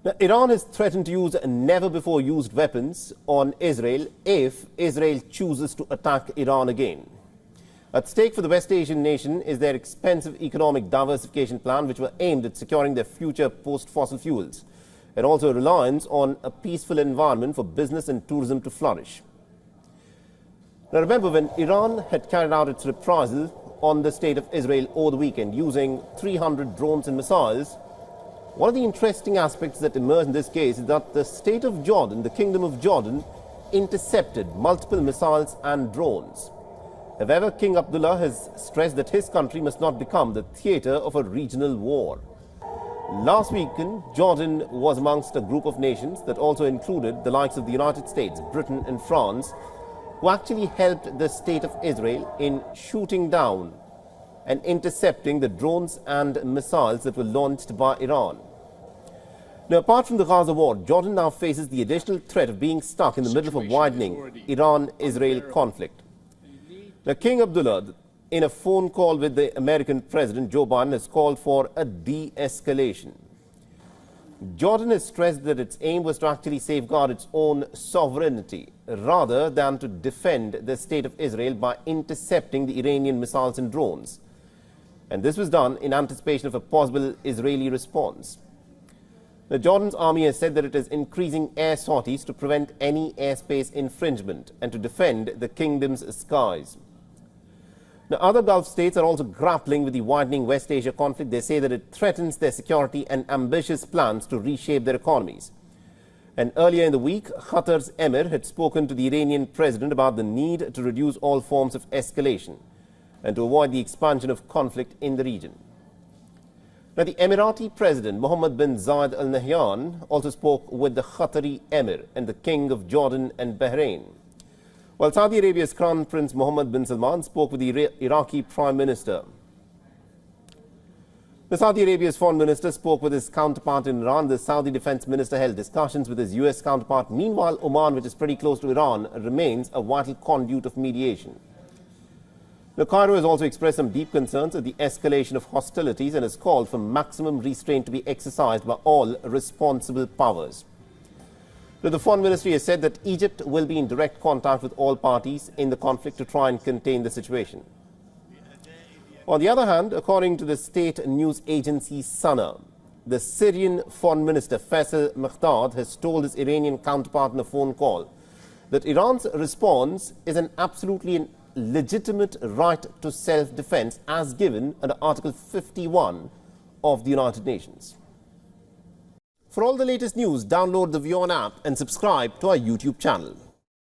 Now, Iran has threatened to use never-before-used weapons on Israel if Israel chooses to attack Iran again. At stake for the West Asian nation is their expensive economic diversification plan, which were aimed at securing their future post-fossil fuels, and also a reliance on a peaceful environment for business and tourism to flourish. Now, remember, when Iran had carried out its reprisal on the state of Israel over the weekend using 300 drones and missiles, one of the interesting aspects that emerged in this case is that the state of Jordan, the Kingdom of Jordan, intercepted multiple missiles and drones. However, King Abdullah has stressed that his country must not become the theatre of a regional war. Last weekend, Jordan was amongst a group of nations that also included the likes of the United States, Britain and France, who actually helped the state of Israel in shooting down and intercepting the drones and missiles that were launched by Iran. Now, apart from the Gaza war, Jordan now faces the additional threat of being stuck in the middle of a widening Iran-Israel conflict. Now, King Abdullah, in a phone call with the American President Joe Biden, has called for a de-escalation. Jordan has stressed that its aim was to actually safeguard its own sovereignty rather than to defend the state of Israel by intercepting the Iranian missiles and drones. And this was done in anticipation of a possible Israeli response. Now, Jordan's army has said that it is increasing air sorties to prevent any airspace infringement and to defend the kingdom's skies. Now, other Gulf states are also grappling with the widening West Asia conflict. They say that it threatens their security and ambitious plans to reshape their economies. And earlier in the week, Qatar's Emir had spoken to the Iranian president about the need to reduce all forms of escalation and to avoid the expansion of conflict in the region. Now, the Emirati President Mohammed bin Zayed Al Nahyan also spoke with the Qatari Emir and the King of Jordan and Bahrain. While Saudi Arabia's Crown Prince Mohammed bin Salman spoke with the Iraqi Prime Minister. The Saudi Arabia's Foreign Minister spoke with his counterpart in Iran. The Saudi Defense Minister held discussions with his US counterpart. Meanwhile, Oman, which is pretty close to Iran, remains a vital conduit of mediation. Now, Cairo has also expressed some deep concerns at the escalation of hostilities and has called for maximum restraint to be exercised by all responsible powers. Now, the Foreign Ministry has said that Egypt will be in direct contact with all parties in the conflict to try and contain the situation. On the other hand, according to the state news agency Sana, the Syrian Foreign Minister Faisal Mikdad has told his Iranian counterpart in a phone call that Iran's response is an absolutely legitimate right to self-defense as given under Article 51 of the United Nations. For all the latest news, download the WION app and subscribe to our YouTube channel.